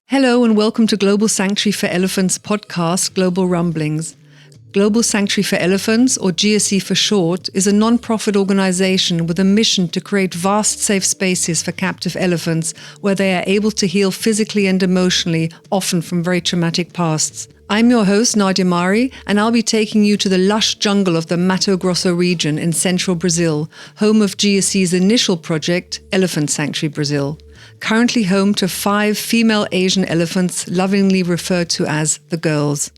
Hello and welcome to Global Sanctuary for Elephants podcast, Global Rumblings. Global Sanctuary for Elephants, or GSE for short, is a non-profit organization with a mission to create vast safe spaces for captive elephants where they are able to heal physically and emotionally, often from very traumatic pasts. I'm your host, Tanja and Mai, and I'll be taking you to the lush jungle of the Mato Grosso region in central Brazil, home of GSE's initial project, Elephant Sanctuary Brazil. Currently home to 5 female Asian elephants, lovingly referred to as the girls.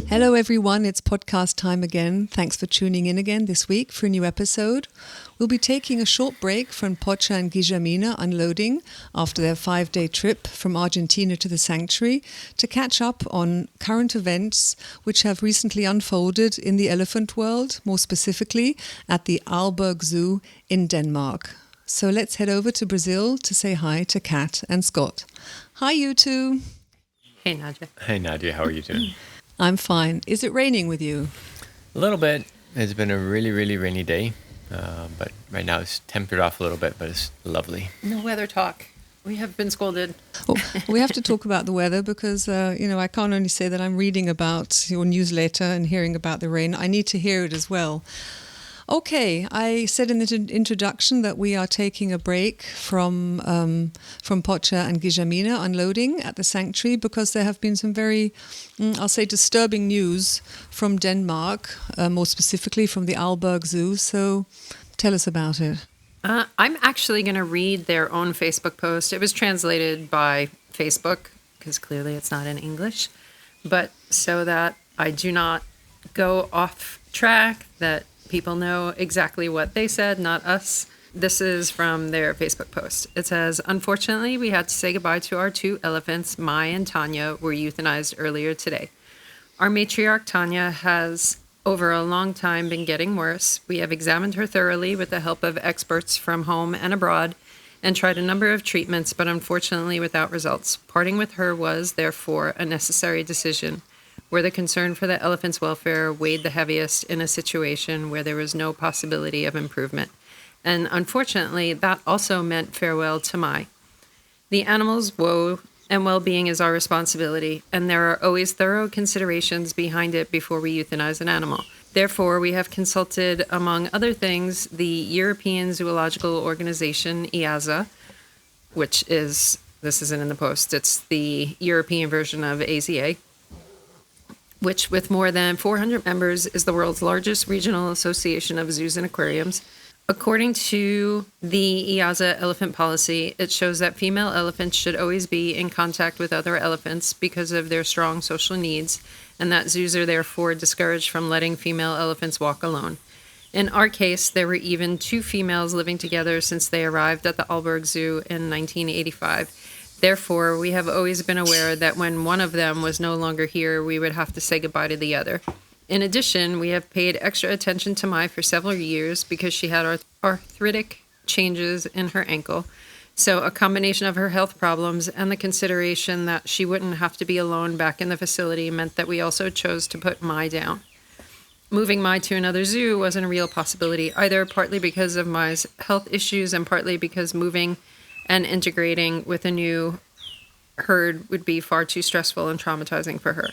Hello everyone, it's podcast time again. Thanks for tuning in again this week for a new episode. We'll be taking a short break from Pocha and Guillermina unloading after their 5-day trip from Argentina to the sanctuary to catch up on current events which have recently unfolded in the elephant world, more specifically at the Aalborg Zoo in Denmark. So let's head over to Brazil to say hi to Kat and Scott. Hi you two. Hey Nadia. Hey Nadia, how are you doing? I'm fine. Is it raining with you? A little bit. It's been a really, really rainy day. But right now it's tempered off a little bit, but it's lovely. No weather talk. We have been scolded. Well, we have to talk about the weather because, I can't only say that I'm reading about your newsletter and hearing about the rain. I need to hear it as well. Okay, I said in the introduction that we are taking a break from Pocha and Guillermina unloading at the sanctuary because there have been some very, I'll say, disturbing news from Denmark, more specifically from the Aalborg Zoo. So tell us about it. I'm actually going to read their own Facebook post. It was translated by Facebook because clearly it's not in English, but so that I do not go off track, that people know exactly what they said, not us. This is from their Facebook post. It says, "Unfortunately, we had to say goodbye to our 2 elephants. Mai and Tanja were euthanized earlier today. Our matriarch Tanja has, over a long time, been getting worse. We have examined her thoroughly with the help of experts from home and abroad and tried a number of treatments, but unfortunately without results. Parting with her was, therefore, a necessary decision, where the concern for the elephant's welfare weighed the heaviest in a situation where there was no possibility of improvement. And unfortunately, that also meant farewell to Mai. The animal's woe and well-being is our responsibility, and there are always thorough considerations behind it before we euthanize an animal. Therefore, we have consulted, among other things, the European Zoological Organization, EAZA, which is, this isn't in the post, it's the European version of AZA, which with more than 400 members is the world's largest regional association of zoos and aquariums. According to the EAZA elephant policy, it shows that female elephants should always be in contact with other elephants because of their strong social needs, and that zoos are therefore discouraged from letting female elephants walk alone. In our case, there were even 2 females living together since they arrived at the Aalborg Zoo in 1985. Therefore, we have always been aware that when one of them was no longer here, we would have to say goodbye to the other. In addition, we have paid extra attention to Mai for several years because she had arthritic changes in her ankle. So a combination of her health problems and the consideration that she wouldn't have to be alone back in the facility meant that we also chose to put Mai down. Moving Mai to another zoo wasn't a real possibility either, partly because of Mai's health issues and partly because moving and integrating with a new herd would be far too stressful and traumatizing for her.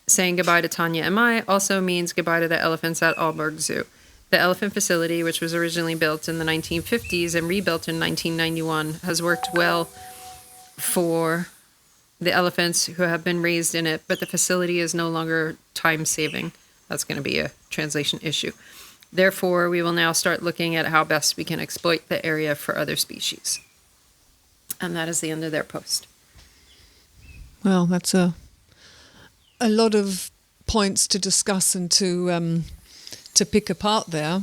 Saying goodbye to Tanja and Mai also means goodbye to the elephants at Aalborg Zoo. The elephant facility, which was originally built in the 1950s and rebuilt in 1991, has worked well for the elephants who have been raised in it, but the facility is no longer time-saving. That's going to be a translation issue. Therefore, we will now start looking at how best we can exploit the area for other species. And that is the end of their post. Well, that's a lot of points to discuss and to pick apart there.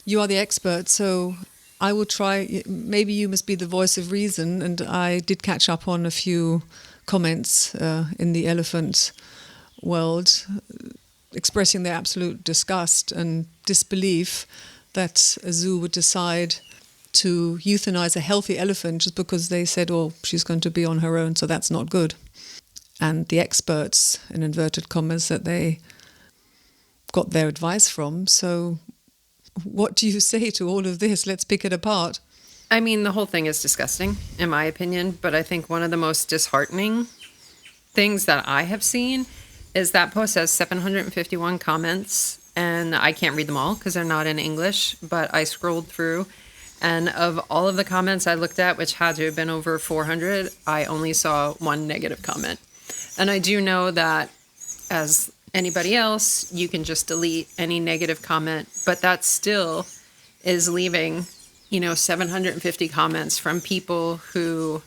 You are the expert, so I will try. Maybe you must be the voice of reason, and I did catch up on a few comments in the elephant world. expressing their absolute disgust and disbelief that a zoo would decide to euthanize a healthy elephant just because they said, oh, she's going to be on her own, so that's not good. And the experts, in inverted commas, that they got their advice from. So what do you say to all of this? Let's pick it apart. I mean, the whole thing is disgusting, in my opinion. But I think one of the most disheartening things that I have seen is that post has 751 comments. And I can't read them all because they're not in English. But I scrolled through. And of all of the comments I looked at, which had to have been over 400, I only saw one negative comment. And I do know that, as anybody else, you can just delete any negative comment, but that still is leaving, 750 comments from people who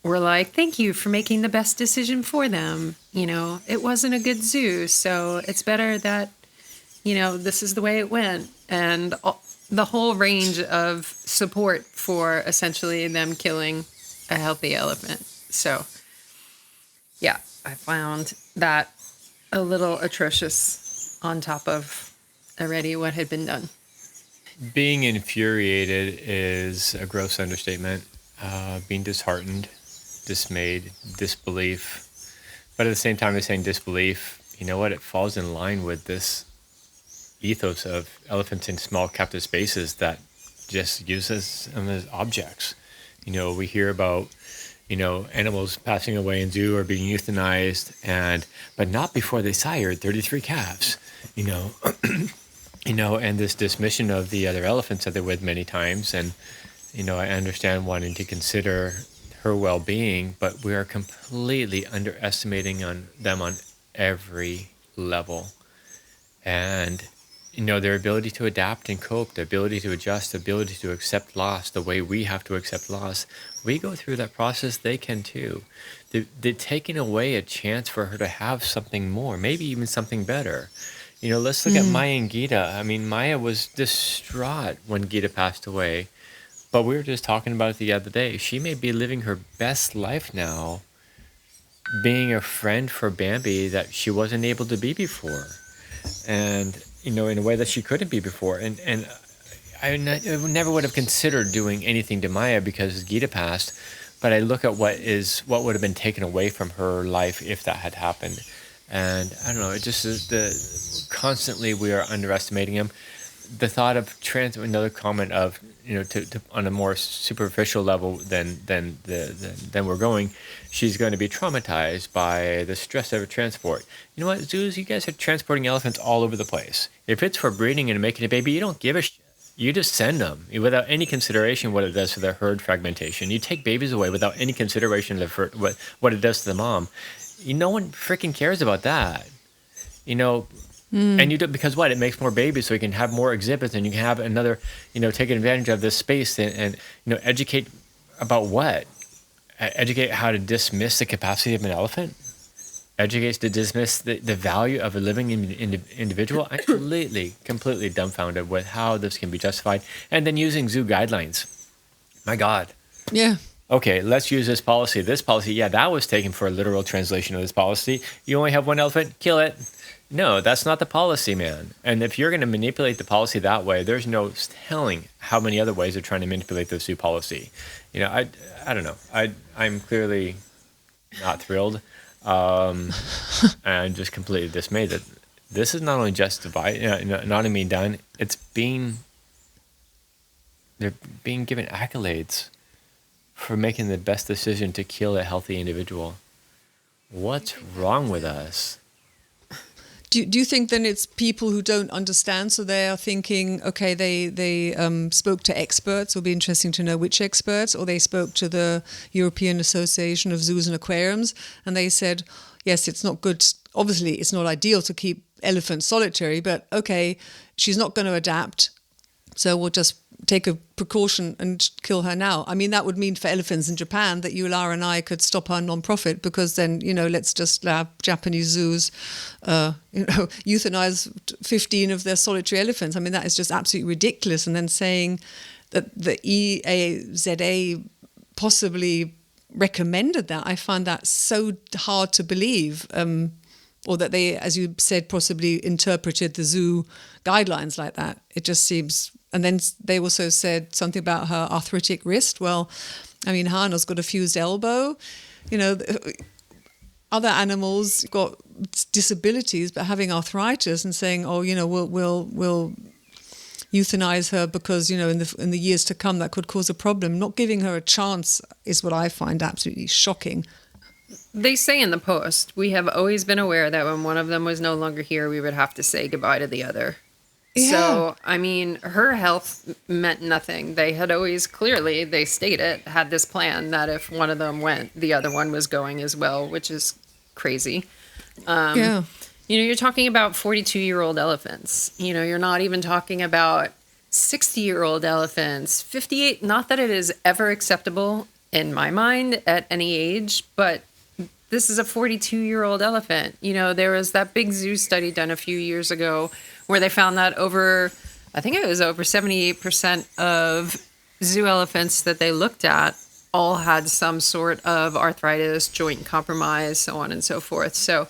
were like, thank you for making the best decision for them. It wasn't a good zoo, so it's better that, this is the way it went. And the whole range of support for essentially them killing a healthy elephant. So, yeah, I found that a little atrocious on top of already what had been done. Being infuriated is a gross understatement. Being disheartened, dismayed, disbelief. But at the same time as saying disbelief, you know what? It falls in line with this ethos of elephants in small captive spaces that just uses them as objects. We hear about animals passing away in zoo or being euthanized, but not before they sired 33 calves, and this dismission of the other elephants that they're with many times. And, I understand wanting to consider her well-being, but we are completely underestimating them on every level. And, their ability to adapt and cope, the ability to adjust, the ability to accept loss the way we have to accept loss. We go through that process, they can too. They're taking away a chance for her to have something more, maybe even something better. Let's look at Maya and Gita. I mean, Maya was distraught when Gita passed away, but we were just talking about it the other day. She may be living her best life now, being a friend for Bambi that she wasn't able to be before. And, in a way that she couldn't be before. And I never would have considered doing anything to Maya because Gita passed, but I look at what would have been taken away from her life if that had happened. And I don't know, it just is constantly we are underestimating him. The thought of another comment of, to on a more superficial level than we're going, she's going to be traumatized by the stress of transport. You know what, zoos, you guys are transporting elephants all over the place. If it's for breeding and making a baby, you don't give a shit. You just send them without any consideration what it does to their herd fragmentation. You take babies away without any consideration of what it does to the mom. No one freaking cares about that. And you do, because what? It makes more babies so you can have more exhibits and you can have another, take advantage of this space and educate about what? Educate how to dismiss the capacity of an elephant? Educates to dismiss the value of a living individual? I'm completely dumbfounded with how this can be justified. And then using zoo guidelines. My God. Yeah. Okay, let's use this policy. This policy, yeah, that was taken for a literal translation of this policy. You only have one elephant, kill it. No, that's not the policy, man. And if you're going to manipulate the policy that way, there's no telling how many other ways they're trying to manipulate the zoo policy. I don't know. I'm clearly not thrilled. And just completely dismayed that this is not only justified, not only being done, they're being given accolades for making the best decision to kill a healthy individual. What's wrong with us? Do you think then it's people who don't understand, so they are thinking, okay, they spoke to experts, it'll be interesting to know which experts, or they spoke to the European Association of Zoos and Aquariums, and they said, yes, it's not good, obviously it's not ideal to keep elephants solitary, but okay, she's not going to adapt, so we'll just take a precaution and kill her now. I mean, that would mean for elephants in Japan that you, Lara, and I could stop our non-profit, because then, let's just have Japanese zoos, euthanize 15 of their solitary elephants. I mean, that is just absolutely ridiculous. And then saying that the EAZA possibly recommended that, I find that so hard to believe. or that they, as you said, possibly interpreted the zoo guidelines like that. It just seems. And then they also said something about her arthritic wrist. Well, I mean, Hana's got a fused elbow. You know, other animals got disabilities, but having arthritis and saying, oh, you know, we'll euthanize her because, you know, in the years to come that could cause a problem. Not giving her a chance is what I find absolutely shocking. They say in the post, we have always been aware that when one of them was no longer here, we would have to say goodbye to the other. Yeah. So, I mean, her health meant nothing. They had always clearly, they stated, had this plan that if one of them went, the other one was going as well, which is crazy. Yeah. You know, you're talking about 42-year-old elephants. You know, you're not even talking about 60-year-old elephants, 58. Not that it is ever acceptable in my mind at any age, but this is a 42-year-old elephant. You know, there was that big zoo study done a few years ago where they found that over 78% of zoo elephants that they looked at all had some sort of arthritis, joint compromise, so on and so forth. So,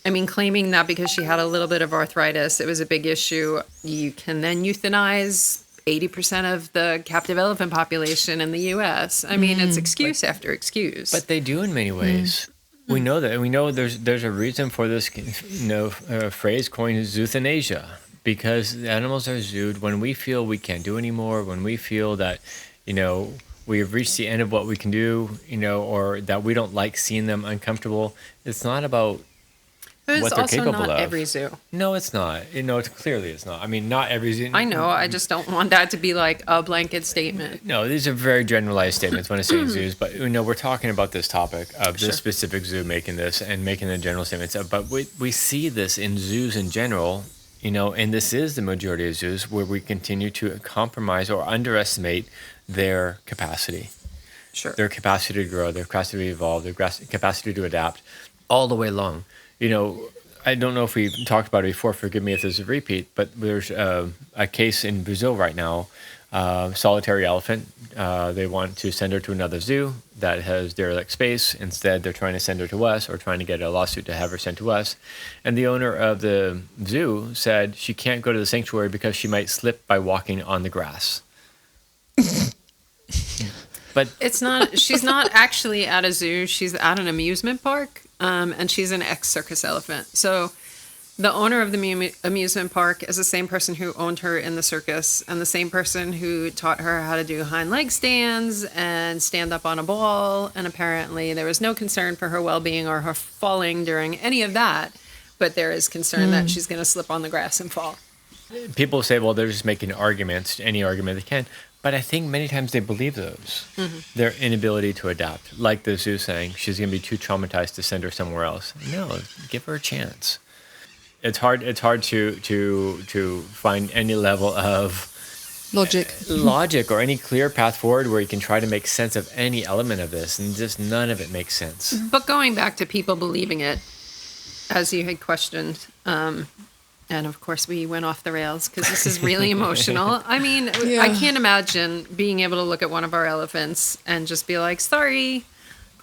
I mean, claiming that because she had a little bit of arthritis, it was a big issue. You can then euthanize 80% of the captive elephant population in the U.S. I mean, it's excuse after excuse. But they do in many ways. We know that. And we know there's a reason for this phrase coined as euthanasia, because the animals are zooed when we feel we can't do anymore, when we feel that, you know, we've reached the end of what we can do, you know, or that we don't like seeing them uncomfortable. It's not about what they're capable of. It's also not every zoo. No, it's not. You know, clearly it's not. I mean, not every zoo. I know. I just don't want that to be like a blanket statement. No, these are very generalized statements when I say zoos. But, you know, we're talking about this topic of this specific zoo making this and making the general statements. But we see this in zoos in general, you know, and this is the majority of zoos where we continue to compromise or underestimate their capacity. Sure. Their capacity to grow, their capacity to evolve, their capacity to adapt all the way along. You know, I don't know if we talked about it before, forgive me if this is a repeat, but there's a case in Brazil right now, solitary elephant. They want to send her to another zoo that has derelict space. Instead, they're trying to send her to us or trying to get a lawsuit to have her sent to us. And the owner of the zoo said she can't go to the sanctuary because she might slip by walking on the grass. But it's not. She's not actually at a zoo. She's at an amusement park, and she's an ex-circus elephant. So the owner of the amusement park is the same person who owned her in the circus, and the same person who taught her how to do hind leg stands and stand up on a ball. And apparently, there was no concern for her well-being or her falling during any of that. But there is concern that she's going to slip on the grass and fall. People say, well, they're just making arguments, any argument they can. But I think many times they believe those. Their inability to adapt. Like the zoo saying, she's going to be too traumatized to send her somewhere else. No, give her a chance. It's hard to find any level of logic or any clear path forward where you can try to make sense of any element of this, and just none of it makes sense. But going back to people believing it, as you had questioned, and of course, we went off the rails because this is really emotional. I mean, I can't imagine being able to look at one of our elephants and just be like, sorry,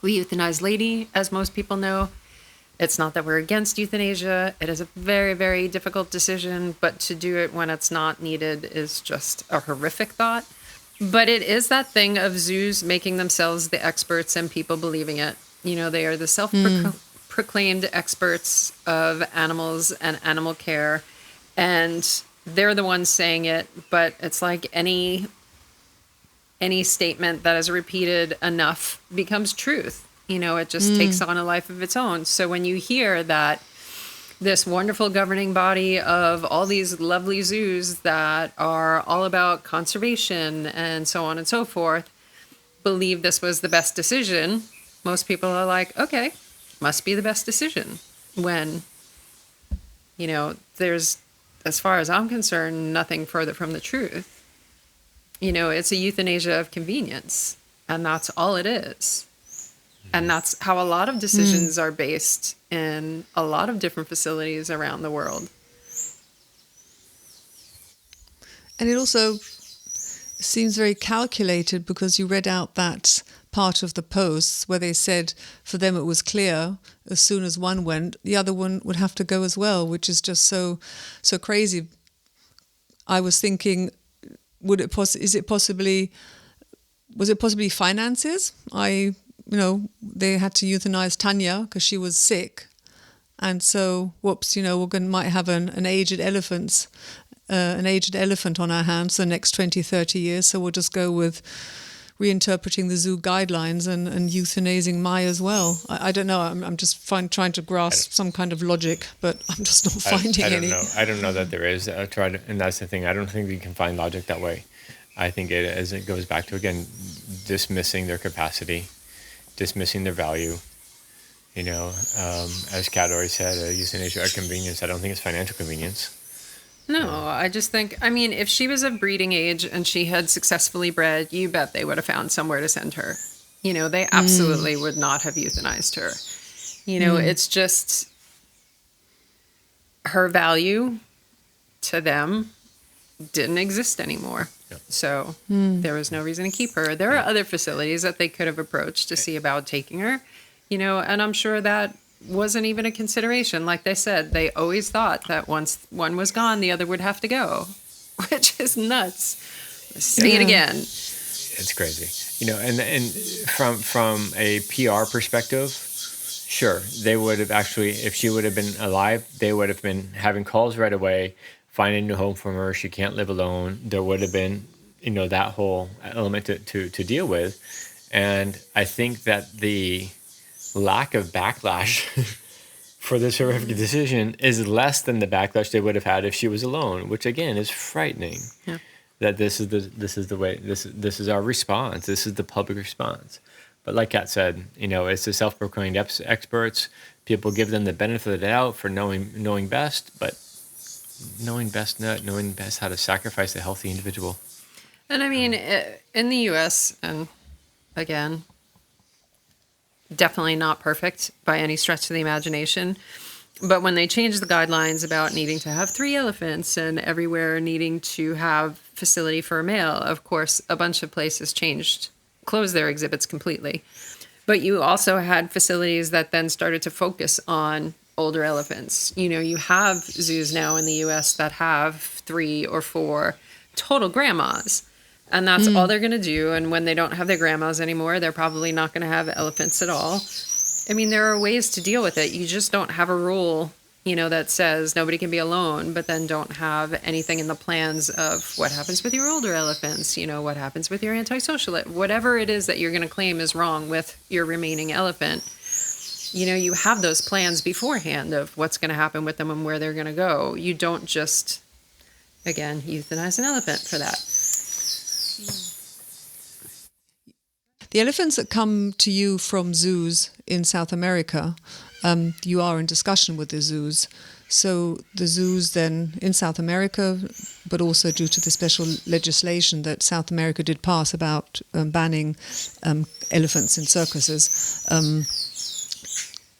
we euthanized lady, as most people know. It's not that we're against euthanasia. It is a very, very difficult decision, but to do it when it's not needed is just a horrific thought. But it is that thing of zoos making themselves the experts and people believing it. You know, they are the self-proclaimed experts of animals and animal care, and they're the ones saying it. But it's like any statement that is repeated enough becomes truth. You know, it just takes on a life of its own. So when you hear that this wonderful governing body of all these lovely zoos that are all about conservation and so on and so forth believe this was the best decision, most people are like, okay, must be the best decision. When, you know, there's, as far as I'm concerned, nothing further from the truth. You know, it's a euthanasia of convenience, and that's all it is. And that's how a lot of decisions are based in a lot of different facilities around the world. And it also seems very calculated, because you read out that part of the posts where they said for them it was clear as soon as one went, the other one would have to go as well, which is just so crazy. I was thinking, was it possibly finances? They had to euthanize Tanja because she was sick, and so might have an aged elephant on our hands the next 20, 30 years. So we'll just go with reinterpreting the zoo guidelines and euthanizing Mai as well. I don't know. I'm just trying to grasp some kind of logic, but I'm just not finding any. I don't know that there is. And that's the thing. I don't think we can find logic that way. I think it goes back to, again, dismissing their capacity, dismissing their value. As Kat already said, euthanasia are convenience. I don't think it's financial convenience. No, I just think, if she was of breeding age and she had successfully bred, you bet they would have found somewhere to send her. They absolutely would not have euthanized her. It's just her value to them didn't exist anymore. Yeah. So there was no reason to keep her. There are other facilities that they could have approached to see about taking her, and I'm sure that wasn't even a consideration. Like they said, they always thought that once one was gone, the other would have to go, which is nuts. Say it again. It's crazy. And from a PR perspective, sure, they would have actually, if she would have been alive, they would have been having calls right away, finding a new home for her. She can't live alone. There would have been, that whole element to deal with. And I think that the lack of backlash for this horrific decision is less than the backlash they would have had if she was alone, which again is frightening. Yeah. That this is the way, this is our response. This is the public response. But like Kat said, it's the self-proclaimed experts. People give them the benefit of the doubt for knowing best, but knowing best how to sacrifice a healthy individual. And in the U.S., and again, definitely not perfect by any stretch of the imagination. But when they changed the guidelines about needing to have 3 elephants and everywhere needing to have facility for a male, of course, a bunch of places closed their exhibits completely. But you also had facilities that then started to focus on older elephants. You have zoos now in the U.S. that have 3 or 4 total grandmas. And that's all they're going to do. And when they don't have their grandmas anymore, they're probably not going to have elephants at all. There are ways to deal with it. You just don't have a rule, that says nobody can be alone, but then don't have anything in the plans of what happens with your older elephants, what happens with your antisocial, whatever it is that you're going to claim is wrong with your remaining elephant. You have those plans beforehand of what's going to happen with them and where they're going to go. You don't just, again, euthanize an elephant for that. The elephants that come to you from zoos in South America, you are in discussion with the zoos. So the zoos then in South America, but also due to the special legislation that South America did pass about banning elephants in circuses,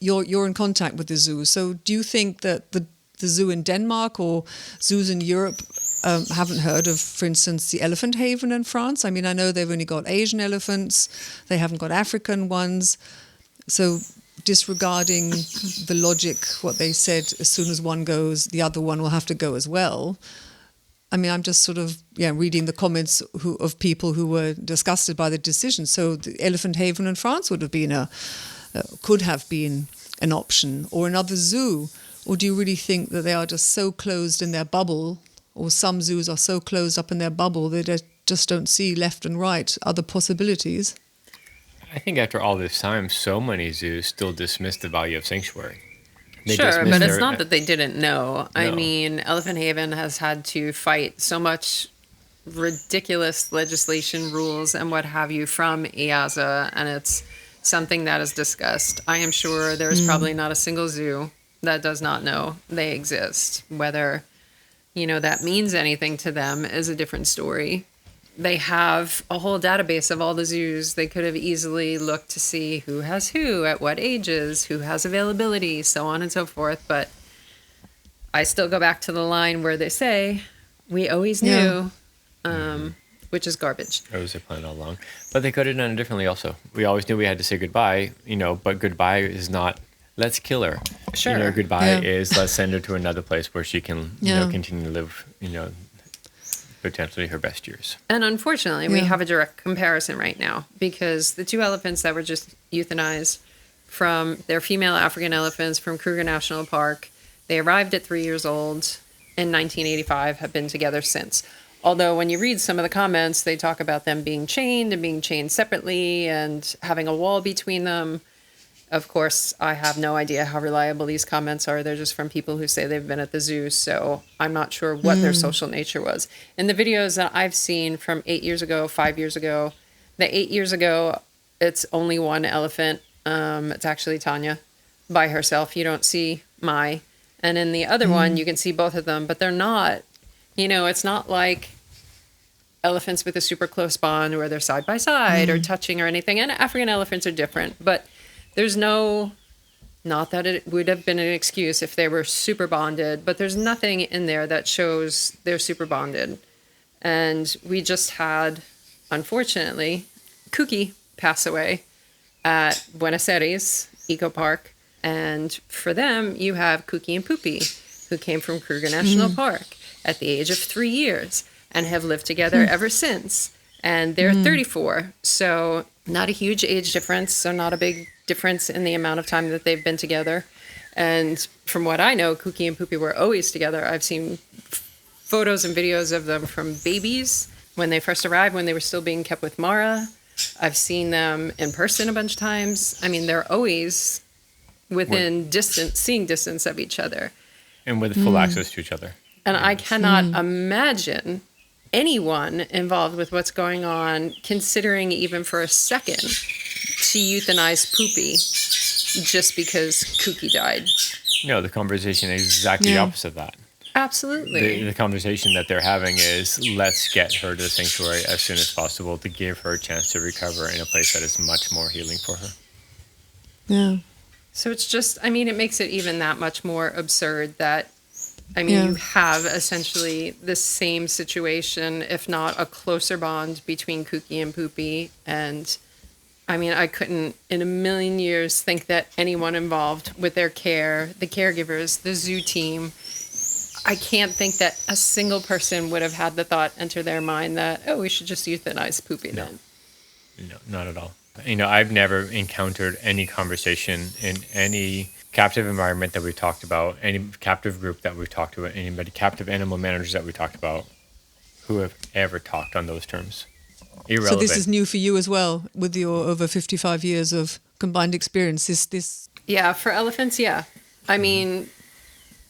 you're in contact with the zoos. So do you think that the zoo in Denmark or zoos in Europe haven't heard of, for instance, the elephant haven in France? I know they've only got Asian elephants. They haven't got African ones. So disregarding the logic, what they said, as soon as one goes, the other one will have to go as well. I'm just sort of reading the comments of people who were disgusted by the decision. So the elephant haven in France would have been could have been an option, or another zoo. Or do you really think that they are just so closed in their bubble, or some zoos are so closed up in their bubble they just don't see left and right other possibilities? I think after all this time, so many zoos still dismiss the value of sanctuary. Sure, but it's not that they didn't know. No. Elephant Haven has had to fight so much ridiculous legislation, rules, and what have you from EAZA, and it's something that is discussed. I am sure there's probably not a single zoo that does not know they exist. Whether that means anything to them is a different story. They have a whole database of all the zoos. They could have easily looked to see who has who, at what ages, who has availability, so on and so forth. But I still go back to the line where they say, we always knew. which is garbage. That was their plan all along. But they could have done it differently also. We always knew we had to say goodbye, but goodbye is not, let's kill her. Sure. Goodbye is, let's send her to another place where she can, continue to live, potentially her best years. And unfortunately, we have a direct comparison right now because the 2 elephants that were just euthanized they're female African elephants from Kruger National Park. They arrived at 3 years old in 1985, have been together since. Although when you read some of the comments, they talk about them being chained and being chained separately and having a wall between them. Of course, I have no idea how reliable these comments are. They're just from people who say they've been at the zoo, so I'm not sure what their social nature was. In the videos that I've seen from 8 years ago, 5 years ago, the 8 years ago, it's only one elephant. It's actually Tanja by herself. You don't see Mai. And in the other one, you can see both of them, but they're not, it's not like elephants with a super close bond where they're side by side or touching or anything. And African elephants are different, but there's not that it would have been an excuse if they were super bonded, but there's nothing in there that shows they're super bonded. And we just had, unfortunately, Cookie pass away at Buenos Aires Eco Park. And for them, you have Cookie and Poopy, who came from Kruger National Park at the age of 3 years and have lived together ever since. And they're 34. So not a huge age difference. So not a big difference in the amount of time that they've been together. And from what I know, Cookie and Poopy were always together. I've seen photos and videos of them from babies when they first arrived, when they were still being kept with Mara. I've seen them in person a bunch of times. I mean, they're always within seeing distance of each other. And with full access to each other. And I cannot imagine anyone involved with what's going on considering even for a second to euthanize Poopy just because Cookie died. No, the conversation is exactly the opposite of that. Absolutely. The conversation that they're having is, let's get her to the sanctuary as soon as possible to give her a chance to recover in a place that is much more healing for her. Yeah. So it's just, it makes it even that much more absurd that, you have essentially the same situation, if not a closer bond between Cookie and Poopy. And I couldn't in a million years think that anyone involved with their care, the caregivers, the zoo team, I can't think that a single person would have had the thought enter their mind that, we should just euthanize Poopy then. No, not at all. I've never encountered any conversation in any captive environment that we've talked about, any captive group that we've talked about, anybody, captive animal managers that we talked about, who have ever talked on those terms. Irrelevant. So this is new for you as well, with your over 55 years of combined experience. Is this? Yeah, for elephants, yeah.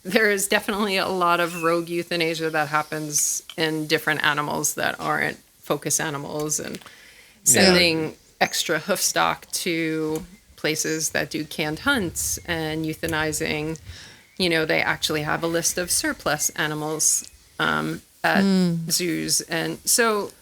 There is definitely a lot of rogue euthanasia that happens in different animals that aren't focus animals and sending extra hoof stock to places that do canned hunts and euthanizing. They actually have a list of surplus animals at zoos. And so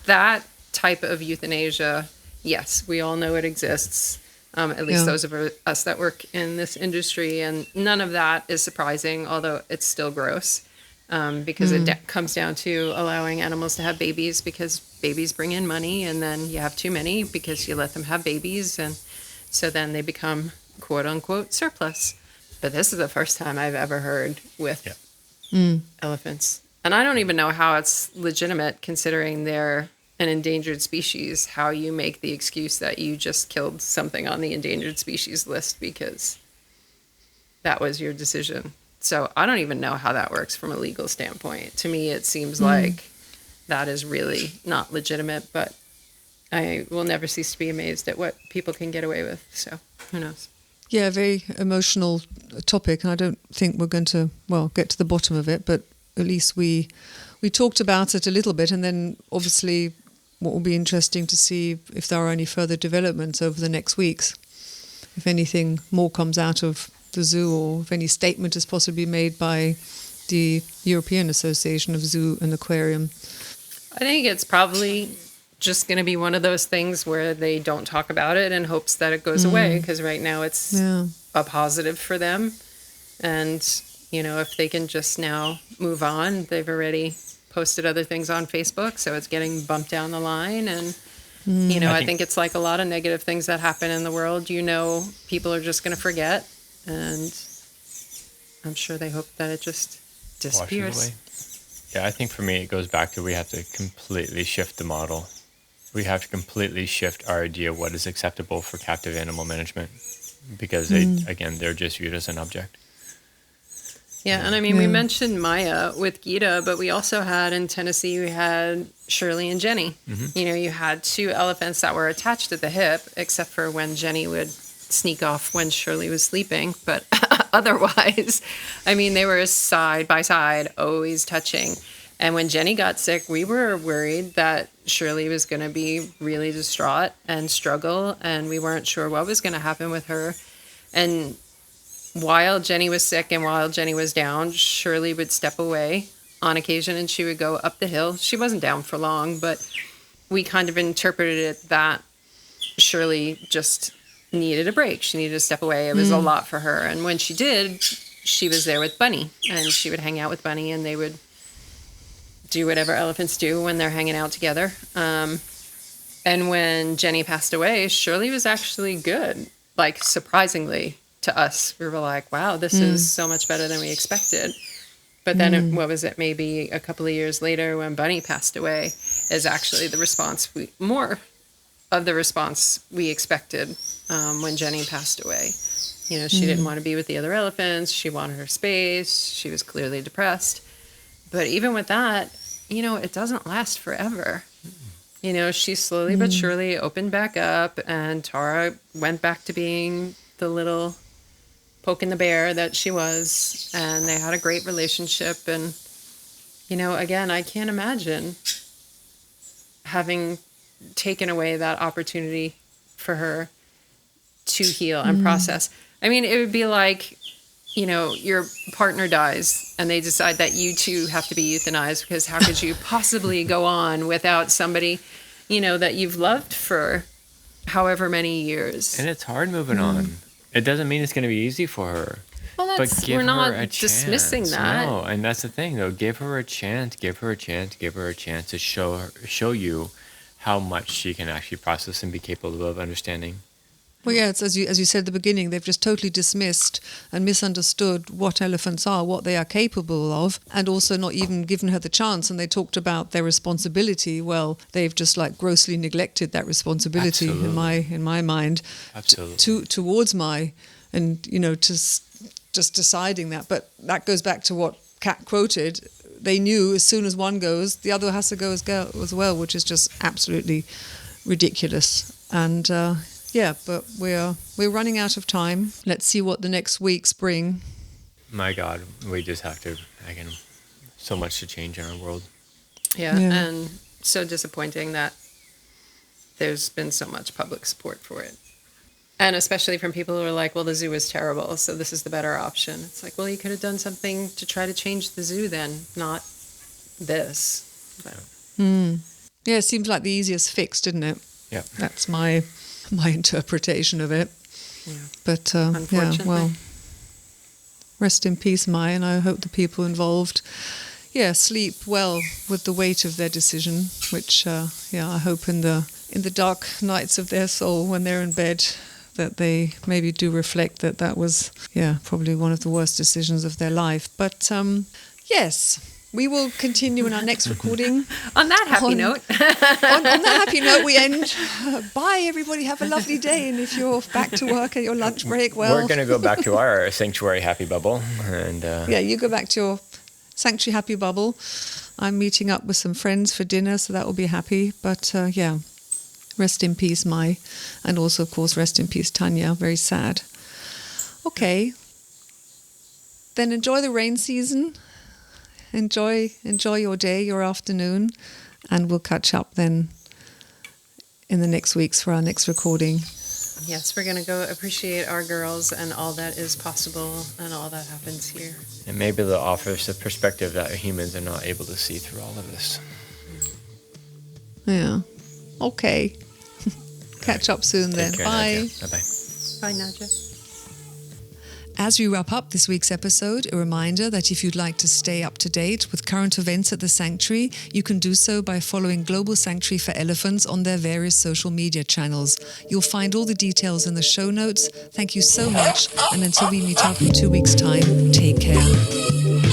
that type of euthanasia, yes, we all know it exists. At least those of us that work in this industry. And none of that is surprising, although it's still gross, because it comes down to allowing animals to have babies because babies bring in money, and then you have too many because you let them have babies. And so then they become, quote unquote, surplus. But this is the first time I've ever heard with elephants. And I don't even know how it's legitimate considering they're an endangered species, how you make the excuse that you just killed something on the endangered species list because that was your decision. So I don't even know how that works from a legal standpoint. To me, it seems like that is really not legitimate, but I will never cease to be amazed at what people can get away with. So who knows? Yeah, very emotional topic. And I don't think we're going to, get to the bottom of it, but at least we talked about it a little bit. And then obviously what will be interesting to see if there are any further developments over the next weeks, if anything more comes out of the zoo, or if any statement is possibly made by the European Association of Zoo and Aquarium. I think it's probably just going to be one of those things where they don't talk about it in hopes that it goes away, because right now it's a positive for them. And, if they can just now move on, they've already posted other things on Facebook, so it's getting bumped down the line. And, I think it's like a lot of negative things that happen in the world, people are just going to forget. And I'm sure they hope that it just disappears. Washes away. Yeah, I think for me, it goes back to we have to completely shift the model. We have to completely shift our idea of what is acceptable for captive animal management, because they're just viewed as an object. Yeah, and I mean, we mentioned Maya with Gita, but we also had in Tennessee, we had Shirley and Jenny. Mm-hmm. You had 2 elephants that were attached at the hip, except for when Jenny would sneak off when Shirley was sleeping. But otherwise, I mean, they were side by side, always touching. And when Jenny got sick, we were worried that Shirley was going to be really distraught and struggle, and we weren't sure what was going to happen with her. And while Jenny was sick and while Jenny was down, Shirley would step away on occasion and she would go up the hill. She wasn't down for long, but we kind of interpreted it that Shirley just needed a break. She needed to step away. It was a lot for her. And when she did, she was there with Bunny, and she would hang out with Bunny, and they would do whatever elephants do when they're hanging out together. And when Jenny passed away, Shirley was actually good, like surprisingly. To us, we were like, wow, this is so much better than we expected. But then what was it, maybe a couple of years later when Bunny passed away, is actually the response, more of the response we expected when Jenny passed away. She didn't want to be with the other elephants. She wanted her space. She was clearly depressed. But even with that, it doesn't last forever. She slowly but surely opened back up, and Tara went back to being the little poking the bear that she was, and they had a great relationship. And again, I can't imagine having taken away that opportunity for her to heal and process. I mean, it would be like, your partner dies and they decide that you too have to be euthanized, because how could you possibly go on without somebody that you've loved for however many years? And it's hard moving on. It doesn't mean it's going to be easy for her. Well, we're not dismissing that. No, and that's the thing, though. Give her a chance. Give her a chance. Give her a chance to show you how much she can actually process and be capable of understanding. Well, yeah, it's as you said at the beginning, they've just totally dismissed and misunderstood what elephants are, what they are capable of, and also not even given her the chance. And they talked about their responsibility. Well, they've just like grossly neglected that responsibility. Absolutely. in my mind. Absolutely. Towards Mai, and just deciding that. But that goes back to what Kat quoted. They knew as soon as one goes, the other has to go as well, which is just absolutely ridiculous. And yeah, but we're running out of time. Let's see what the next weeks bring. My God, we just have to, so much to change in our world. Yeah, and so disappointing that there's been so much public support for it. And especially from people who are like, well, the zoo is terrible, so this is the better option. It's like, well, you could have done something to try to change the zoo then, not this. Yeah, it seems like the easiest fix, didn't it? Yeah. That's my interpretation of it. Yeah. But unfortunately. well, rest in peace, Mai, and I hope the people involved sleep well with the weight of their decision, which I hope in the dark nights of their soul when they're in bed that they maybe do reflect that was probably one of the worst decisions of their life. But yes, we will continue in our next recording. On that happy note. on that happy note, we end. Bye, everybody. Have a lovely day. And if you're back to work at your lunch break, well... We're going to go back to our sanctuary happy bubble. And you go back to your sanctuary happy bubble. I'm meeting up with some friends for dinner, so that will be happy. But, rest in peace, Mai. And also, of course, rest in peace, Tanja. Very sad. Okay. Then enjoy the rain season. Enjoy your day, your afternoon, and we'll catch up then in the next weeks for our next recording. Yes, we're going to go appreciate our girls and all that is possible and all that happens here. And maybe they'll offer us a perspective that humans are not able to see through all of this. Yeah. Okay. Catch up soon then. Care, bye. Nadia. Bye-bye. Bye, Nadja. As we wrap up this week's episode, a reminder that if you'd like to stay up to date with current events at the sanctuary, you can do so by following Global Sanctuary for Elephants on their various social media channels. You'll find all the details in the show notes. Thank you so much, and until we meet up in 2 weeks' time, take care.